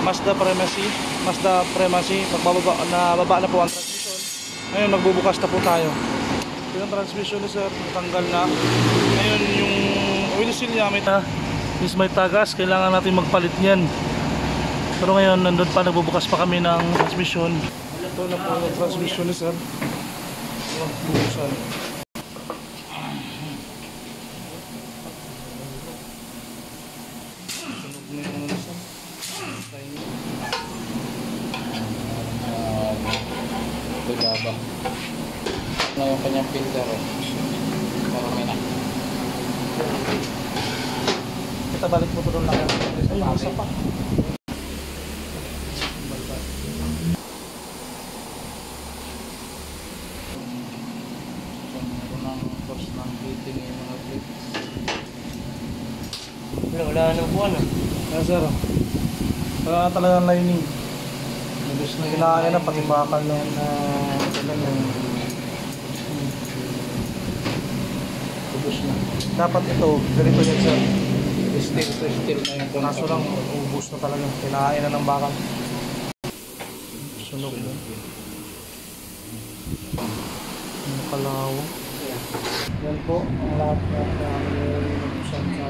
Mazda Premacy. Baba na po ang transmission. Ngayon magbubukas na po tayo. Ito yung transmission ni sir, natanggal na. Ngayon yung oil seal niya may tagas, kailangan natin magpalit niyan. Pero ngayon nandun pa, nagbubukas pa kami ng transmission. Ito na po yung transmission ni sir. Buksan. Baba na yung kanyang filter marami na. Kita balik mo po doon lang. Ayun, isa pa. Unang course ng fitting yung mga plates. Wala nang buwan ah. Kaya sir, wala talagang lining. Kailangan na pati bakal na ubos na. Dapat ito, ganito yan sir. Still na yung Kaso lang, ubos na talaga. Kailangan na ng bakal. Sunog na. Nakalaw. Yan po, ang lahat na namin nabusan sa